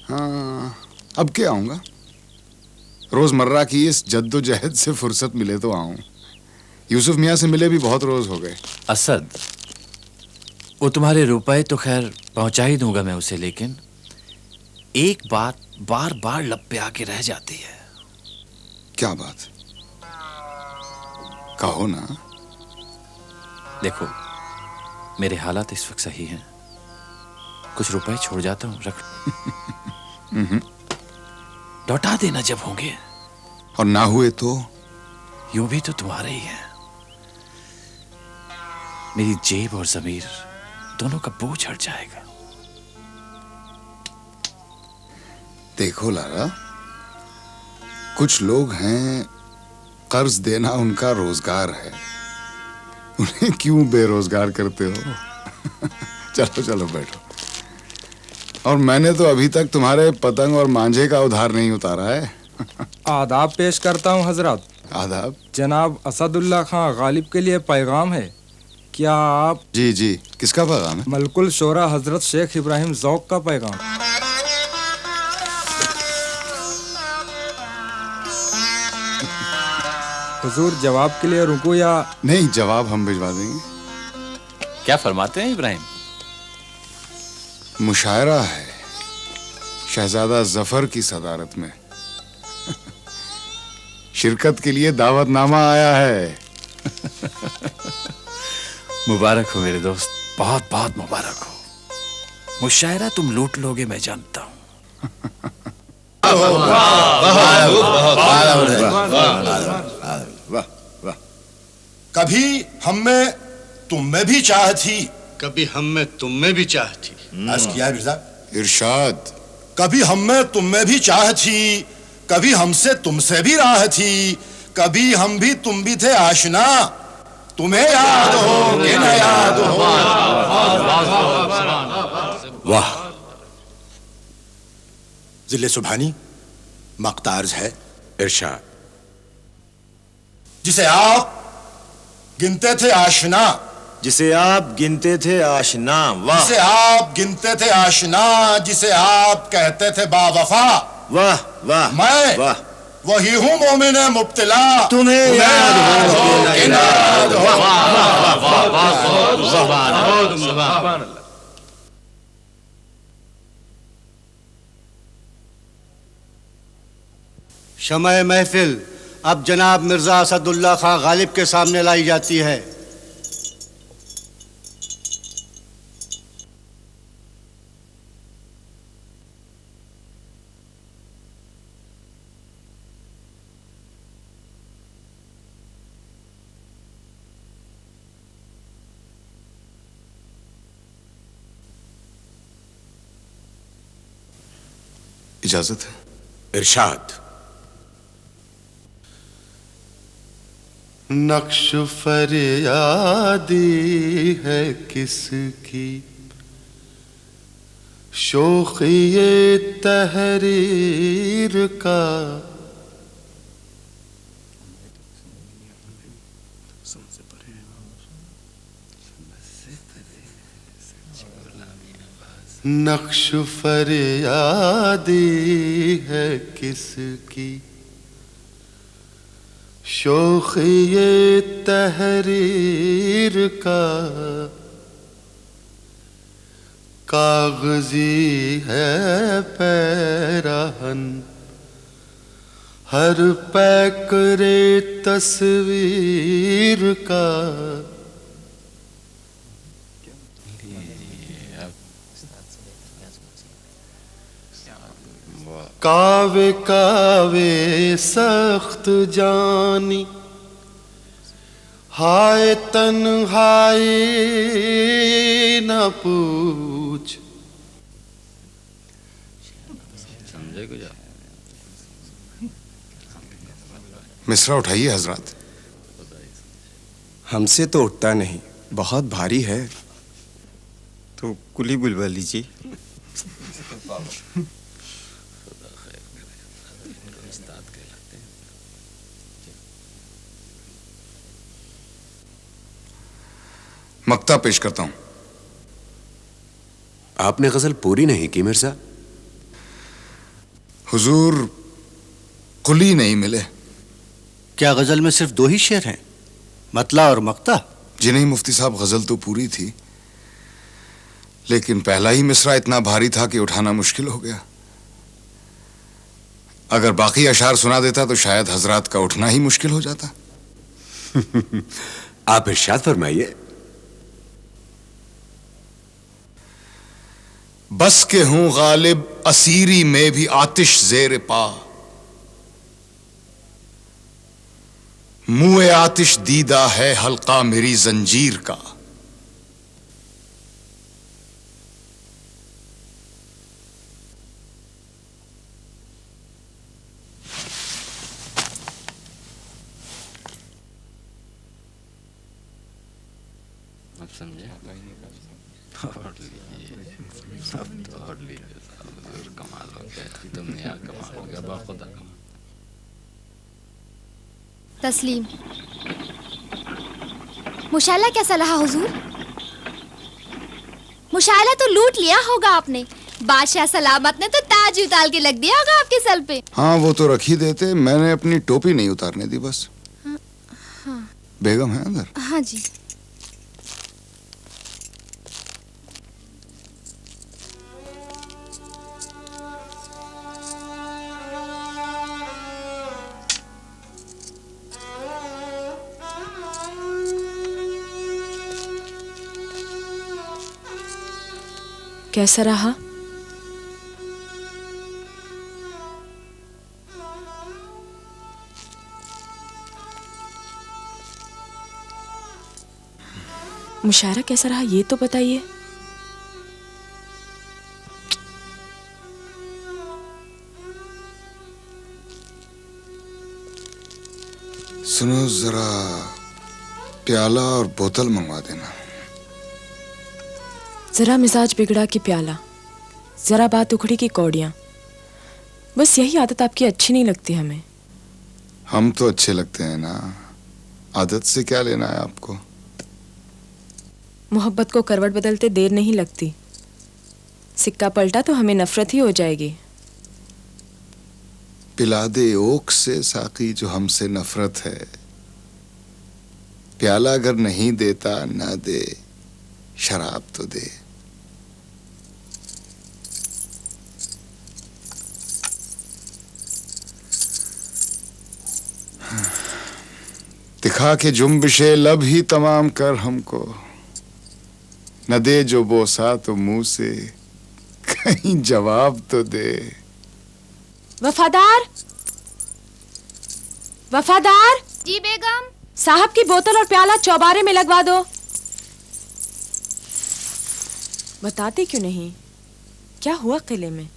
हाँ, अब क्या आऊँगा? रोज़मर्रा की इस जद्दोजहद से फुर्सत मिले तो आऊँ। यूसुफ मियाँ से मिले भी बहुत रोज़ हो गए। असद, वो तुम्हारे रुपए तो खैर पहुंचा ही दूंगा मैं उसे, लेकिन एक बात बार बार लब पे आके रह जाती है। क्या बात? कहो ना। देखो, मेरे हालात इस वक्त सही हैं। कुछ रुपए छोड़ जाता हूँ, रख लौटा देना जब होंगे। और ना हुए तो? यूं भी तो तुम्हारे ही हैं। मेरी जेब और जमीर दोनों का बोझ हट जाएगा। देखो लाला, कुछ लोग हैं कर्ज देना उनका रोजगार है, उन्हें क्यों बेरोजगार करते हो? चलो चलो बैठो। और मैंने तो अभी तक तुम्हारे पतंग और मांझे का उधार नहीं उतारा है। आदाब पेश करता हूँ हजरत। आदाब। जनाब असदुल्ला खां गालिब के लिए पैगाम है। क्या आप? जी जी, किसका पैगाम है? मलकुल शोरा हजरत शेख इब्राहिम ज़ौक का पैगाम। हुजूर जवाब के लिए रुकूं या? नहीं, जवाब हम भिजवा देंगे। क्या फरमाते हैं इब्राहिम? मुशायरा है शहजादा जफर की सदारत में। शिरकत के लिए दावतनामा आया है। मुबारक हो मेरे दोस्त, बहुत बहुत मुबारक हो। मुशायरा तुम लूट लोगे, मैं जानता हूँ। कभी हम में तुम में भी चाह थी, कभी हम में तुम में भी चाह थी। अर्ज किया मिर्जा। इरशाद। कभी हम में तुम में भी चाह थी, कभी हमसे तुमसे भी राह थी, कभी हम भी तुम भी थे आशना, तुम्हें याद हो कि न याद हो। वाह। जिले सुभानी मक्तार्ज है। इरशाद। जिसे आप गिनते थे आशना, जिसे आप गिनते थे आशना। वाह। जिसे आप गिनते थे आशना, जिसे आप कहते थे बावफा। वाह वाह। मैं वाह। वही हूँ मोमिन मुब्तला, तुम्हें याद हो कि न याद हो। शमए महफिल अब जनाब मिर्जा असदुल्ला खां गालिब के सामने लाई जाती है। इजाजत है? इरशाद। नक्श फरियादी है किसकी, शोखिए तहरीर का, नक्श फरियादी है किसकी, शोखिए तहरीर का, कागजी है पैराहन हर पैकरे तस्वीर का, कावे कावे सख्त जानी, हाय तन्हाई न पूछ। मिसरा उठाइए हजरत। हमसे तो उठता नहीं, बहुत भारी है। तो कुली बुलवा लीजिए। मक्ता पेश करता हूं। आपने गजल पूरी नहीं की मिर्जा। हुजूर, कुली नहीं मिले। क्या गजल में सिर्फ 2 ही शेर हैं, मतला और मक्ता? जी नहीं मुफ्ती साहब, गजल तो पूरी थी, लेकिन पहला ही मिसरा इतना भारी था कि उठाना मुश्किल हो गया। अगर बाकी अशार सुना देता तो शायद हजरात का उठना ही मुश्किल हो जाता। आप इरशाद फरमाइए। बस के हूं गालिब असीरी में भी आतिश जेर पा, मुए आतिश दीदा है हल्का मेरी जंजीर का। तस्लीम, मुशाला कैसा रहा हुजूर? मुशाला तो लूट लिया होगा आपने। बादशाह सलामत ने तो ताज उतार के लग दिया होगा आपके सर पे। हाँ, वो तो रख ही देते, मैंने अपनी टोपी नहीं उतारने दी बस। हाँ। बेगम है अंदर? हाँ जी। कैसा रहा? मुशायरा कैसा रहा ये तो बताइए। सुनो, जरा प्याला और बोतल मंगवा देना। जरा मिजाज बिगड़ा कि प्याला, जरा बात उखड़ी की कौड़ियां। बस यही आदत आपकी अच्छी नहीं लगती हमें। हम तो अच्छे लगते हैं ना, आदत से क्या लेना है आपको। मोहब्बत को करवट बदलते देर नहीं लगती, सिक्का पलटा तो हमें नफरत ही हो जाएगी। पिला दे ओक से साकी जो हमसे नफरत है, प्याला अगर नहीं देता ना दे, शराब तो दे। दिखा के जुम्बिशे लब ही तमाम कर हमको, न दे जो बोसा तो मुंह से कहीं जवाब तो दे। वफादार, वफादार। जी बेगम। साहब की बोतल और प्याला चौबारे में लगवा दो। बताते क्यों नहीं, क्या हुआ किले में?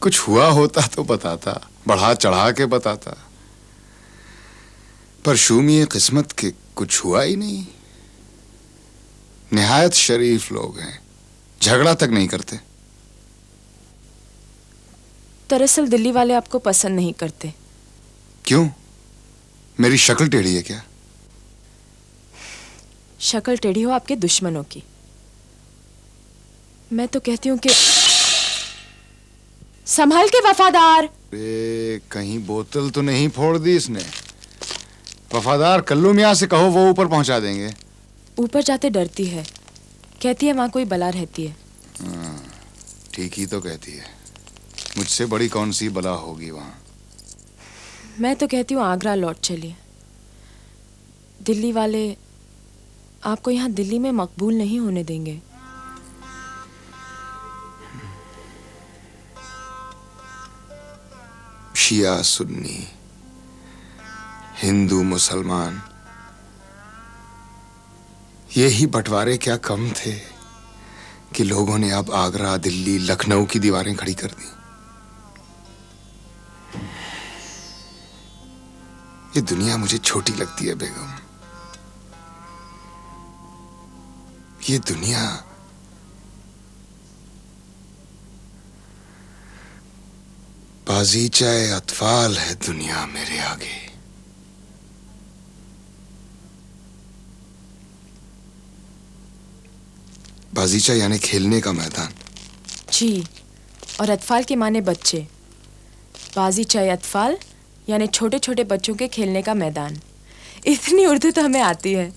कुछ हुआ होता तो बताता, बढ़ा चढ़ा के बताता, पर शूमिए किस्मत के कुछ हुआ ही नहीं। निहायत शरीफ लोग हैं, झगड़ा तक नहीं करते। दरअसल दिल्ली वाले आपको पसंद नहीं करते। क्यों? मेरी शक्ल टेढ़ी है क्या? शक्ल टेढ़ी हो आपके दुश्मनों की। मैं तो कहती हूँ कि संभल के वफादार। कहीं बोतल तो नहीं फोड़ दी इसने? वफादार कल्लू मियाँ से कहो, वो ऊपर पहुंचा देंगे। ऊपर जाते डरती है, कहती है वहां कोई बला रहती है। ठीक ही तो कहती है, मुझसे बड़ी कौन सी बला होगी वहां। मैं तो कहती हूँ आगरा लौट चलिए। दिल्ली वाले आपको यहाँ दिल्ली में मकबूल नहीं होने देंगे। शिया सुन्नी, हिंदू मुसलमान, यही बंटवारे क्या कम थे कि लोगों ने अब आगरा, दिल्ली, लखनऊ की दीवारें खड़ी कर दी। ये दुनिया मुझे छोटी लगती है बेगम। ये दुनिया बाजीचाए अतफाल है, दुनिया मेरे आगे। बाजीचा यानी खेलने का मैदान। जी, और अतफाल के माने बच्चे। बाजी चाय अतफाल यानी छोटे छोटे बच्चों के खेलने का मैदान। इतनी उर्दू तो हमें आती है।